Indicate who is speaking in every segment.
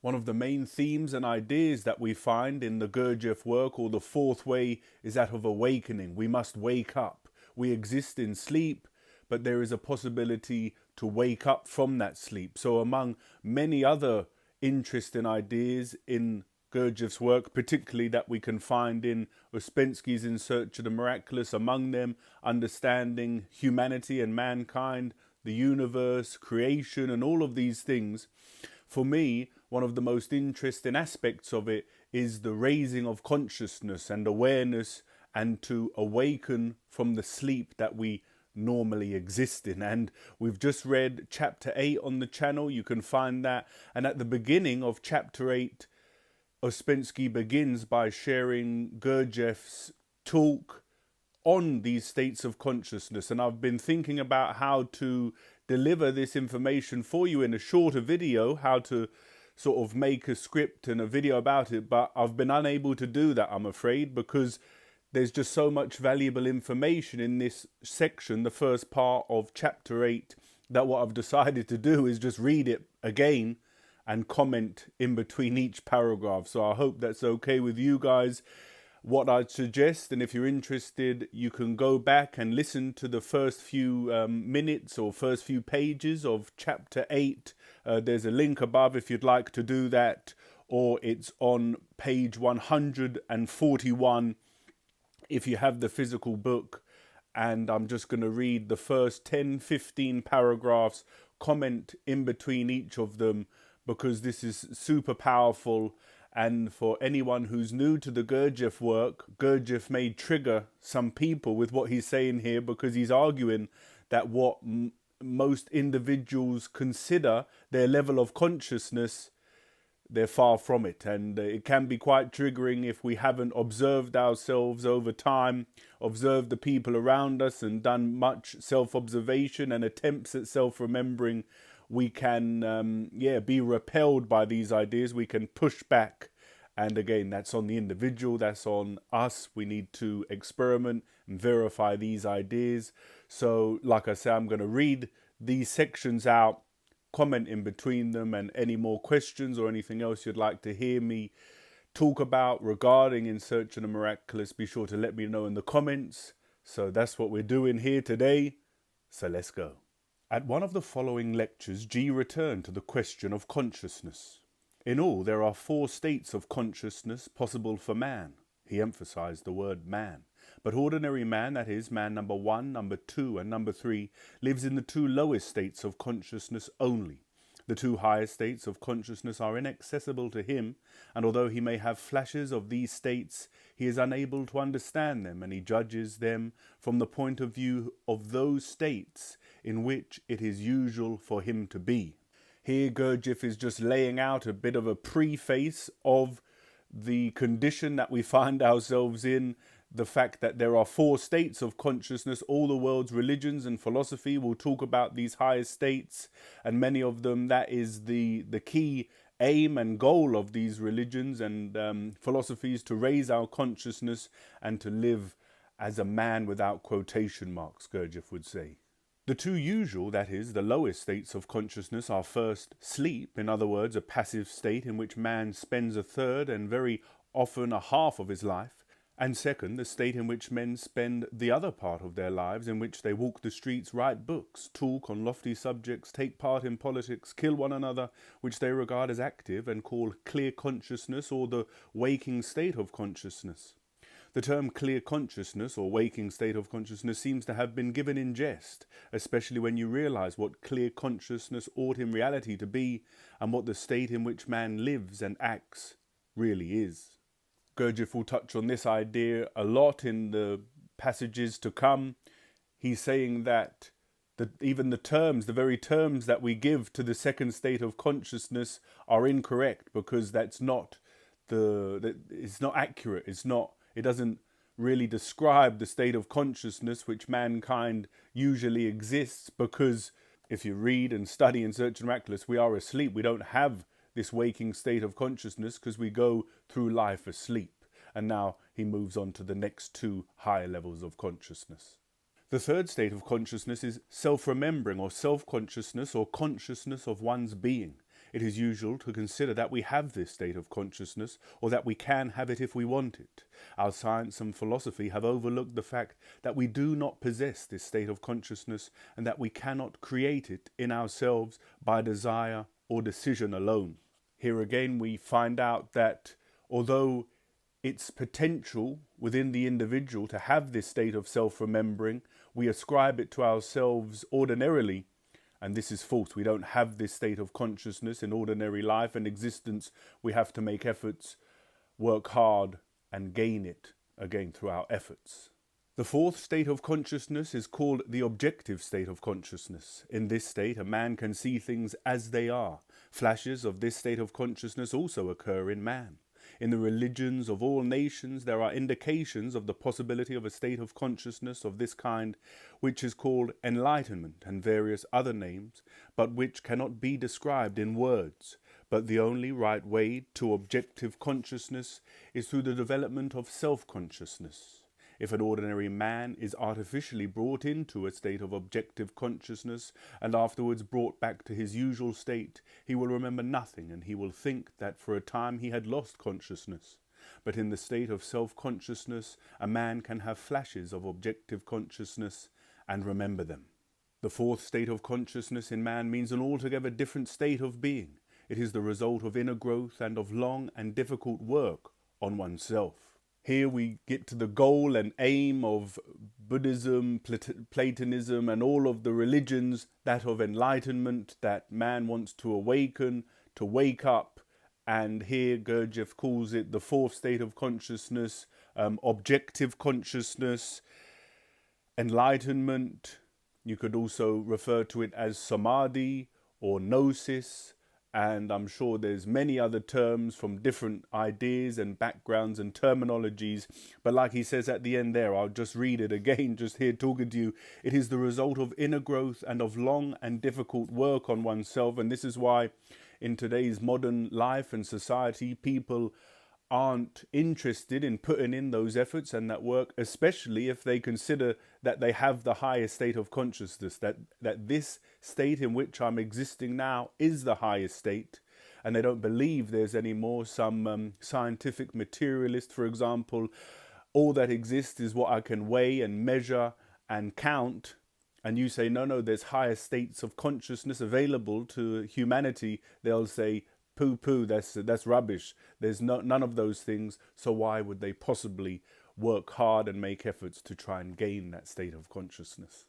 Speaker 1: One of the main themes and ideas that we find in the Gurdjieff work, or the fourth way, is that of awakening. We must wake up. We exist in sleep, but there is a possibility to wake up from that sleep. So among many other interesting ideas in Gurdjieff's work, particularly that we can find in Ouspensky's In Search of the Miraculous, among them understanding humanity and mankind, the universe, creation, and all of these things. For me, one of the most interesting aspects of it is the raising of consciousness and awareness, and to awaken from the sleep that we normally exist in. And we've just read chapter 8 on the channel. You can find that. And at the beginning of chapter 8, Ouspensky begins by sharing Gurdjieff's talk on these states of consciousness. And I've been thinking about how to deliver this information for you in a shorter video, how to sort of make a script and a video about it, but I've been unable to do that, I'm afraid, because there's just so much valuable information in this section, the first part of chapter 8, that what I've decided to do is just read it again and comment in between each paragraph. So I hope that's okay with you guys. What I'd suggest, and if you're interested, you can go back and listen to the first few minutes or first few pages of chapter 8. There's a link above if you'd like to do that, or it's on page 141 if you have the physical book. And I'm just going to read the first 10-15 paragraphs, comment in between each of them, because this is super powerful. And for anyone who's new to the Gurdjieff work, Gurdjieff may trigger some people with what he's saying here, because he's arguing that what most individuals consider their level of consciousness, they're far from it. And it can be quite triggering if we haven't observed ourselves over time, observed the people around us, and done much self-observation and attempts at self-remembering. We can, be repelled by these ideas. We can push back. And again, that's on the individual, that's on us. We need to experiment and verify these ideas. So, like I say, I'm going to read these sections out, comment in between them, and any more questions or anything else you'd like to hear me talk about regarding In Search of the Miraculous, be sure to let me know in the comments. So that's what we're doing here today. So let's go. At one of the following lectures, G returned to the question of consciousness. In all, there are 4 states of consciousness possible for man. He emphasized the word man. But ordinary man, that is, man number 1, number 2, and number 3, lives in the 2 lowest states of consciousness only. The 2 highest states of consciousness are inaccessible to him, and although he may have flashes of these states, he is unable to understand them, and he judges them from the point of view of those states in which it is usual for him to be. Here Gurdjieff is just laying out a bit of a preface of the condition that we find ourselves in, the fact that there are 4 states of consciousness. All the world's religions and philosophy will talk about these highest states, and many of them, that is the key aim and goal of these religions and philosophies, to raise our consciousness and to live as a man without quotation marks, Gurdjieff would say. The 2 usual, that is, the lowest states of consciousness, are first sleep, in other words, a passive state in which man spends a third and very often a half of his life, and second, the state in which men spend the other part of their lives, in which they walk the streets, write books, talk on lofty subjects, take part in politics, kill one another, which they regard as active and call clear consciousness, or the waking state of consciousness. The term clear consciousness or waking state of consciousness seems to have been given in jest, especially when you realize what clear consciousness ought in reality to be, and what the state in which man lives and acts really is. Gurdjieff will touch on this idea a lot in the passages to come. He's saying that even the very terms that we give to the second state of consciousness are incorrect, because it's not accurate. It doesn't really describe the state of consciousness which mankind usually exists, because if you read and study In Search of the Miraculous, we are asleep. We don't have this waking state of consciousness because we go through life asleep. And now he moves on to the next 2 higher levels of consciousness. The third state of consciousness is self-remembering, or self-consciousness, or consciousness of one's being. It is usual to consider that we have this state of consciousness, or that we can have it if we want it. Our science and philosophy have overlooked the fact that we do not possess this state of consciousness, and that we cannot create it in ourselves by desire or decision alone. Here again we find out that although it's potential within the individual to have this state of self-remembering, we ascribe it to ourselves ordinarily, and this is false. We don't have this state of consciousness in ordinary life and existence. We have to make efforts, work hard, and gain it again through our efforts. The fourth state of consciousness is called the objective state of consciousness. In this state, a man can see things as they are. Flashes of this state of consciousness also occur in man. In the religions of all nations, there are indications of the possibility of a state of consciousness of this kind, which is called enlightenment and various other names, but which cannot be described in words. But the only right way to objective consciousness is through the development of self-consciousness. If an ordinary man is artificially brought into a state of objective consciousness and afterwards brought back to his usual state, he will remember nothing, and he will think that for a time he had lost consciousness. But in the state of self-consciousness, a man can have flashes of objective consciousness and remember them. The fourth state of consciousness in man means an altogether different state of being. It is the result of inner growth and of long and difficult work on oneself. Here we get to the goal and aim of Buddhism, Platonism, and all of the religions, that of enlightenment, that man wants to awaken, to wake up. And here Gurdjieff calls it the fourth state of consciousness, objective consciousness, enlightenment. You could also refer to it as samadhi or gnosis. And I'm sure there's many other terms from different ideas and backgrounds and terminologies. But like he says at the end there, I'll just read it again, just here talking to you. It is the result of inner growth and of long and difficult work on oneself. And this is why in today's modern life and society, people aren't interested in putting in those efforts and that work, especially if they consider that they have the highest state of consciousness, that this state in which I'm existing now is the highest state, and they don't believe there's any more some scientific materialist, for example. All that exists is what I can weigh and measure and count, and you say, no, there's higher states of consciousness available to humanity. They'll say, poo, that's rubbish. There's none of those things, so why would they possibly work hard and make efforts to try and gain that state of consciousness?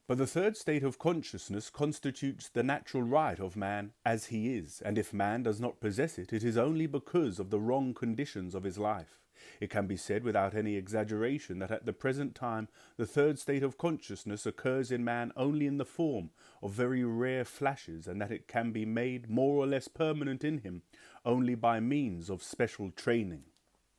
Speaker 1: But the third state of consciousness constitutes the natural right of man as he is, and if man does not possess it, it is only because of the wrong conditions of his life. It can be said without any exaggeration that at the present time the third state of consciousness occurs in man only in the form of very rare flashes, and that it can be made more or less permanent in him only by means of special training.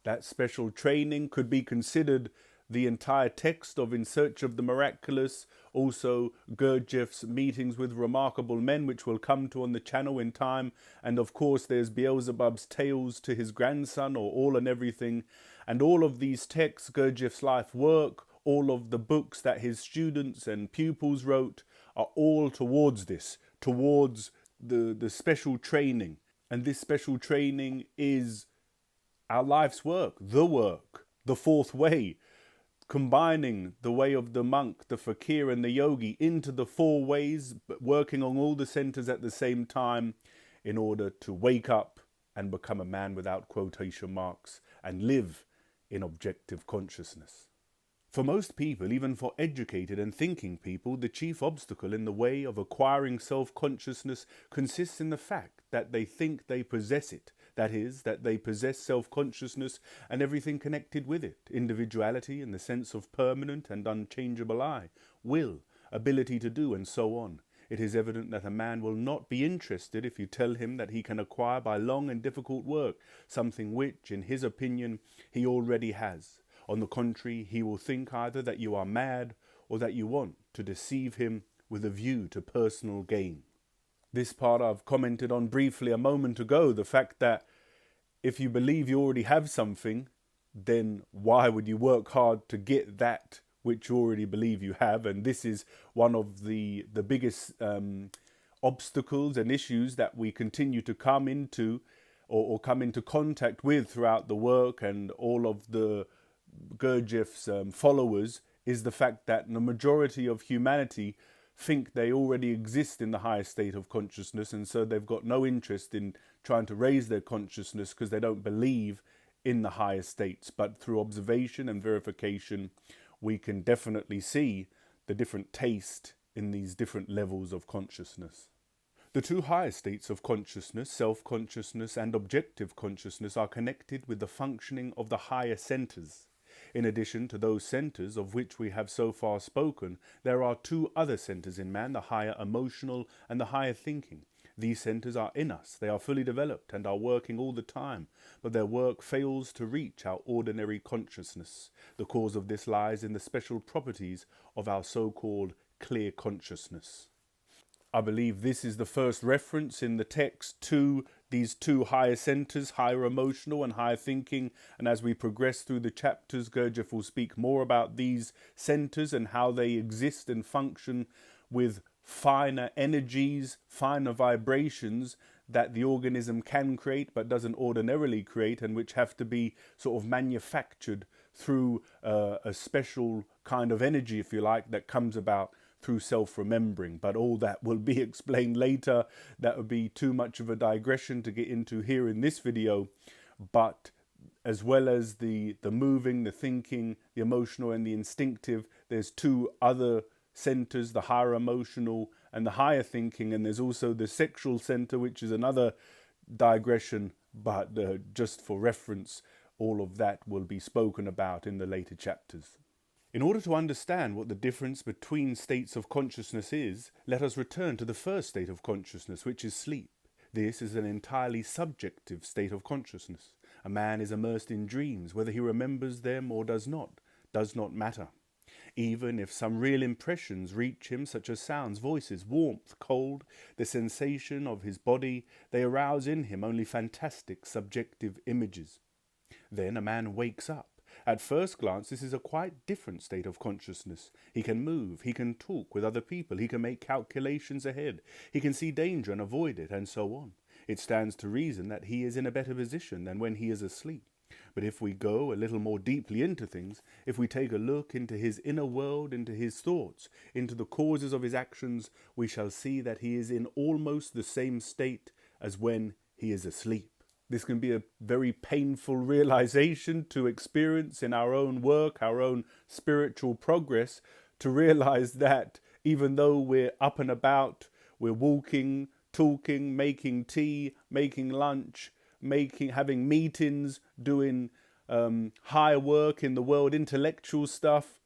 Speaker 1: That special training could be considered the entire text of In Search of the Miraculous, also Gurdjieff's Meetings with Remarkable Men, which we'll come to on the channel in time, and of course there's Beelzebub's Tales to his grandson, or All and Everything, and all of these texts, Gurdjieff's life work, all of the books that his students and pupils wrote are all towards this, towards the special training. And this special training is our life's work, the fourth way, combining the way of the monk, the fakir and the yogi into the four ways, but working on all the centers at the same time in order to wake up and become a man without quotation marks and live in objective consciousness. For most people, even for educated and thinking people, the chief obstacle in the way of acquiring self-consciousness consists in the fact that they think they possess it. That is, that they possess self-consciousness and everything connected with it, individuality in the sense of permanent and unchangeable I, will, ability to do, and so on. It is evident that a man will not be interested if you tell him that he can acquire by long and difficult work something which, in his opinion, he already has. On the contrary, he will think either that you are mad or that you want to deceive him with a view to personal gain. This part I've commented on briefly a moment ago, the fact that if you believe you already have something, then why would you work hard to get that which you already believe you have? And this is one of the biggest obstacles and issues that we continue to come into or come into contact with throughout the work and all of the Gurdjieff's followers is the fact that the majority of humanity think they already exist in the highest state of consciousness, and so they've got no interest in trying to raise their consciousness because they don't believe in the higher states. But through observation and verification, we can definitely see the different taste in these different levels of consciousness. The two highest states of consciousness, self-consciousness and objective consciousness, are connected with the functioning of the higher centers. In addition to those centers of which we have so far spoken, there are two other centers in man, the higher emotional and the higher thinking. These centers are in us, they are fully developed and are working all the time, but their work fails to reach our ordinary consciousness. The cause of this lies in the special properties of our so-called clear consciousness. I believe this is the first reference in the text to these two higher centers, higher emotional and higher thinking. And as we progress through the chapters, Gurdjieff will speak more about these centers and how they exist and function with finer energies, finer vibrations that the organism can create but doesn't ordinarily create, and which have to be sort of manufactured through a special kind of energy, if you like, that comes about through self-remembering. But all that will be explained later. That would be too much of a digression to get into here in this video. But as well as the moving, the thinking, the emotional and the instinctive, there's two other centers, the higher emotional and the higher thinking, and there's also the sexual center, which is another digression, but just for reference, all of that will be spoken about in the later chapters. In order to understand what the difference between states of consciousness is, let us return to the first state of consciousness, which is sleep. This is an entirely subjective state of consciousness. A man is immersed in dreams. Whether he remembers them or does not matter. Even if some real impressions reach him, such as sounds, voices, warmth, cold, the sensation of his body, they arouse in him only fantastic, subjective images. Then a man wakes up. At first glance, this is a quite different state of consciousness. He can move, he can talk with other people, he can make calculations ahead, he can see danger and avoid it, and so on. It stands to reason that he is in a better position than when he is asleep. But if we go a little more deeply into things, if we take a look into his inner world, into his thoughts, into the causes of his actions, we shall see that he is in almost the same state as when he is asleep. This can be a very painful realization to experience in our own work, our own spiritual progress, to realize that even though we're up and about, we're walking, talking, making tea, making lunch, having meetings, doing higher work in the world, intellectual stuff,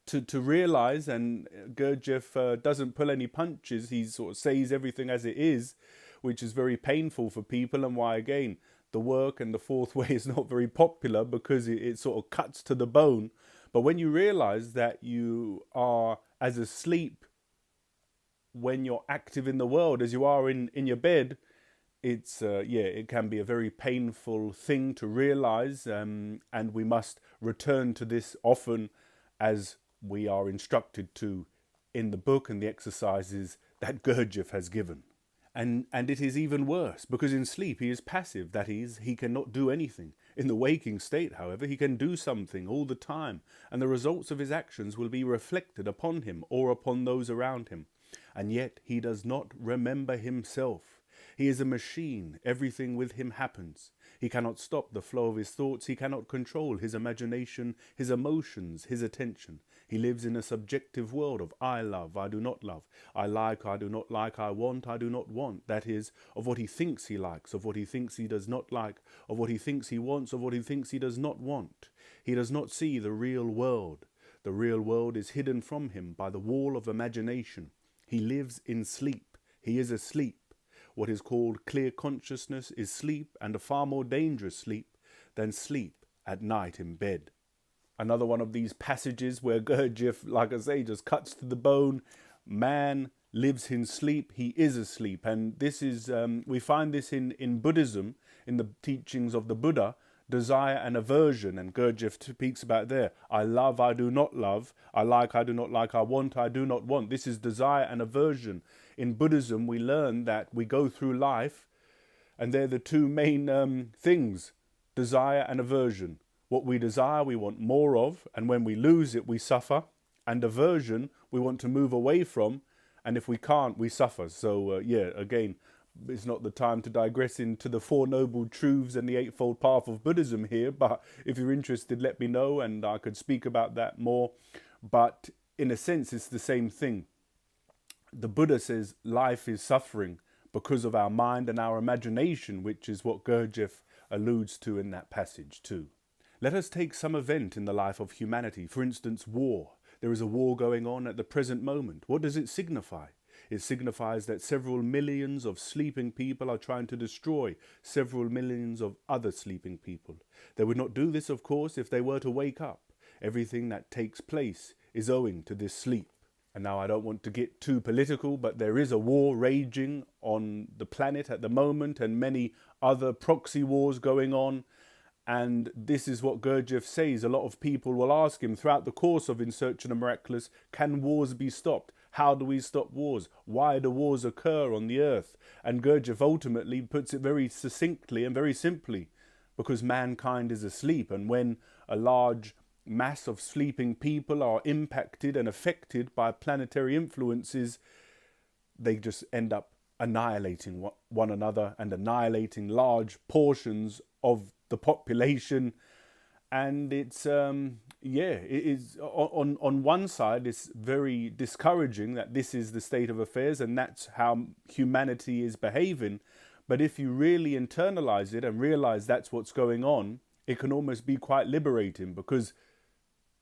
Speaker 1: to realize, and Gurdjieff doesn't pull any punches, he sort of says everything as it is, which is very painful for people, and why, again, the work and the fourth way is not very popular because it sort of cuts to the bone. But when you realize that you are as asleep when you're active in the world as you are in your bed, it's it can be a very painful thing to realize, and we must return to this often as we are instructed to in the book and the exercises that Gurdjieff has given. And it is even worse, because in sleep he is passive, that is, he cannot do anything. In the waking state, however, he can do something all the time, and the results of his actions will be reflected upon him or upon those around him. And yet he does not remember himself. He is a machine. Everything with him happens. He cannot stop the flow of his thoughts. He cannot control his imagination, his emotions, his attention. He lives in a subjective world of I love, I do not love, I like, I do not like, I want, I do not want. That is, of what he thinks he likes, of what he thinks he does not like, of what he thinks he wants, of what he thinks he does not want. He does not see the real world. The real world is hidden from him by the wall of imagination. He lives in sleep. He is asleep. What is called clear consciousness is sleep, and a far more dangerous sleep than sleep at night in bed. Another one of these passages where Gurdjieff, like I say, just cuts to the bone. Man lives in sleep, he is asleep. And this is, we find this in Buddhism, in the teachings of the Buddha, desire and aversion, and Gurdjieff speaks about there. I love, I do not love. I like, I do not like. I want, I do not want. This is desire and aversion. In Buddhism, we learn that we go through life, and they're the two main things, desire and aversion. What we desire, we want more of, and when we lose it, we suffer. And aversion, we want to move away from, and if we can't, we suffer. So, again, it's not the time to digress into the Four Noble Truths and the Eightfold Path of Buddhism here, but if you're interested, let me know and I could speak about that more. But in a sense, it's the same thing. The Buddha says life is suffering because of our mind and our imagination, which is what Gurdjieff alludes to in that passage too. Let us take some event in the life of humanity, for instance, war. There is a war going on at the present moment. What does it signify? It signifies that several millions of sleeping people are trying to destroy several millions of other sleeping people. They would not do this, of course, if they were to wake up. Everything that takes place is owing to this sleep. And now I don't want to get too political, but there is a war raging on the planet at the moment and many other proxy wars going on. And this is what Gurdjieff says. A lot of people will ask him throughout the course of In Search of the Miraculous, can wars be stopped? How do we stop wars? Why do wars occur on the earth? And Gurdjieff ultimately puts it very succinctly and very simply, because mankind is asleep. And when a large mass of sleeping people are impacted and affected by planetary influences, they just end up annihilating one another and annihilating large portions of the population. And it's it is on one side it's very discouraging that this is the state of affairs and that's how humanity is behaving. But if you really internalize it and realize that's what's going on, it can almost be quite liberating, because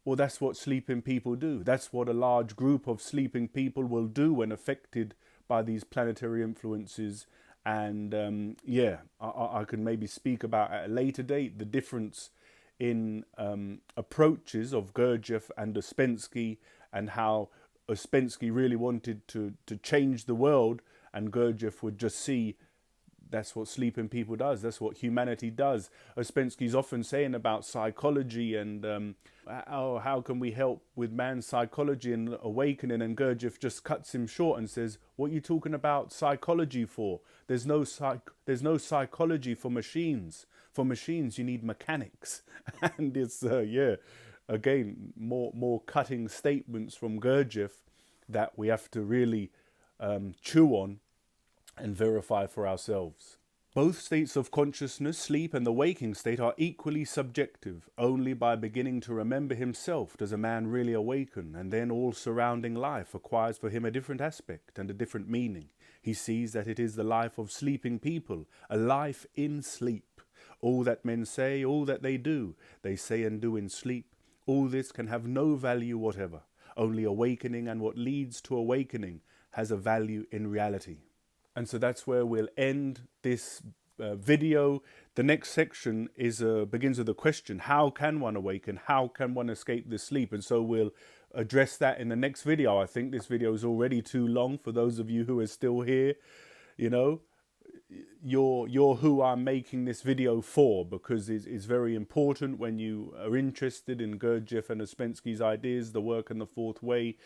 Speaker 1: well, that's what sleeping people do. That's what a large group of sleeping people will do when affected by these planetary influences. And I can maybe speak about at a later date the difference in approaches of Gurdjieff and Ouspensky, and how Ouspensky really wanted to change the world, and Gurdjieff would just see that's what sleeping people does, that's what humanity does. Ouspensky's often saying about psychology and how can we help with man's psychology and awakening, and Gurdjieff just cuts him short and says, what are you talking about psychology for? There's no psychology for machines. For machines, you need mechanics. And it's, again, more cutting statements from Gurdjieff that we have to really chew on and verify for ourselves. Both states of consciousness, sleep and the waking state, are equally subjective. Only by beginning to remember himself does a man really awaken, and then all surrounding life acquires for him a different aspect and a different meaning. He sees that it is the life of sleeping people, a life in sleep. All that men say, all that they say and do in sleep. All this can have no value whatever. Only awakening and what leads to awakening has a value in reality. And so that's where we'll end this video. The next section is begins with a question: how can one awaken? How can one escape this sleep? And so we'll address that in the next video. I think this video is already too long for those of you who are still here. You know, you're who I'm making this video for, because it's very important when you are interested in Gurdjieff and Ouspensky's ideas, the work and the fourth way,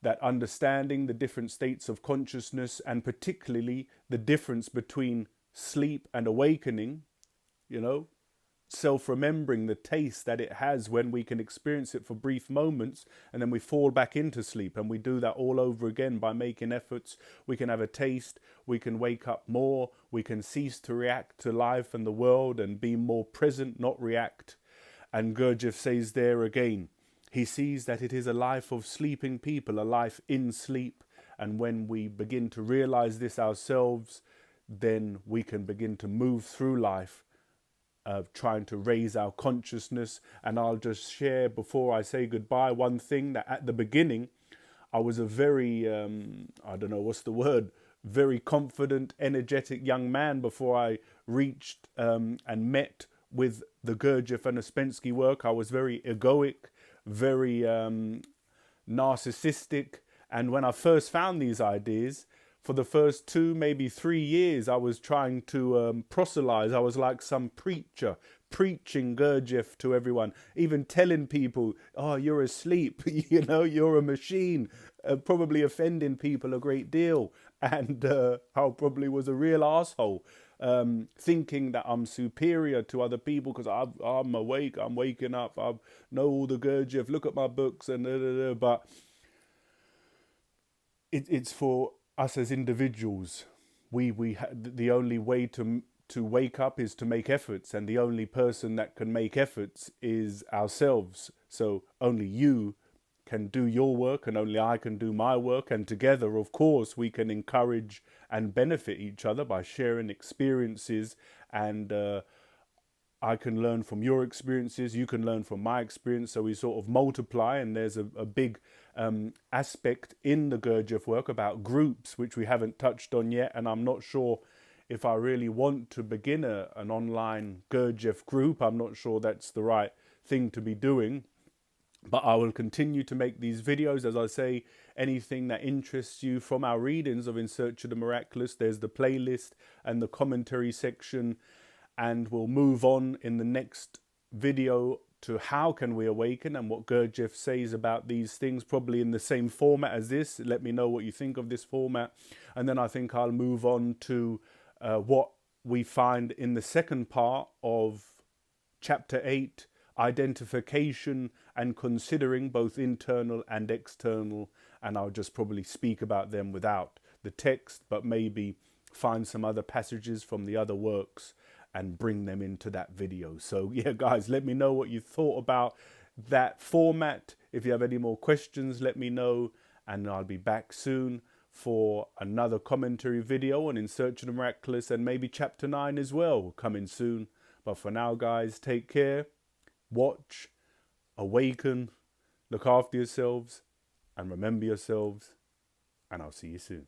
Speaker 1: that understanding the different states of consciousness, and particularly the difference between sleep and awakening, you know, self-remembering the taste that it has when we can experience it for brief moments and then we fall back into sleep, and we do that all over again by making efforts. We can have a taste, we can wake up more, we can cease to react to life and the world and be more present, not react. And Gurdjieff says there again, he sees that it is a life of sleeping people, a life in sleep. And when we begin to realize this ourselves, then we can begin to move through life, trying to raise our consciousness. And I'll just share before I say goodbye one thing, that at the beginning, I was a very, very confident, energetic young man before I reached and met with the Gurdjieff and Ouspensky work. I was very egoic, very narcissistic. And when I first found these ideas, for the first 2, maybe 3 years, I was trying to proselytize. I was like some preacher, preaching Gurdjieff to everyone, even telling people, oh, you're asleep, you know, you're a machine, probably offending people a great deal. And I probably was a real asshole, thinking that I'm superior to other people because I'm awake, I'm waking up, I know all the Gurdjieff, look at my books, and but it's for us as individuals. The only way to wake up is to make efforts, and the only person that can make efforts is ourselves. So only you can do your work, and only I can do my work, and together, of course, we can encourage and benefit each other by sharing experiences, and I can learn from your experiences, you can learn from my experience, so we sort of multiply. And there's a big aspect in the Gurdjieff work about groups, which we haven't touched on yet, and I'm not sure if I really want to begin an online Gurdjieff group. I'm not sure that's the right thing to be doing, but I will continue to make these videos. As I say, anything that interests you from our readings of In Search of the Miraculous, there's the playlist and the commentary section. And we'll move on in the next video to how can we awaken and what Gurdjieff says about these things, probably in the same format as this. Let me know what you think of this format. And then I think I'll move on to what we find in the second part of chapter 8, identification and considering both internal and external. And I'll just probably speak about them without the text, but maybe find some other passages from the other works and bring them into that video. So yeah, guys, let me know what you thought about that format. If you have any more questions, let me know, and I'll be back soon for another commentary video on In Search of the Miraculous, and maybe chapter 9 as well coming soon. But for now, guys, take care, watch, awaken, look after yourselves, and remember yourselves, and I'll see you soon.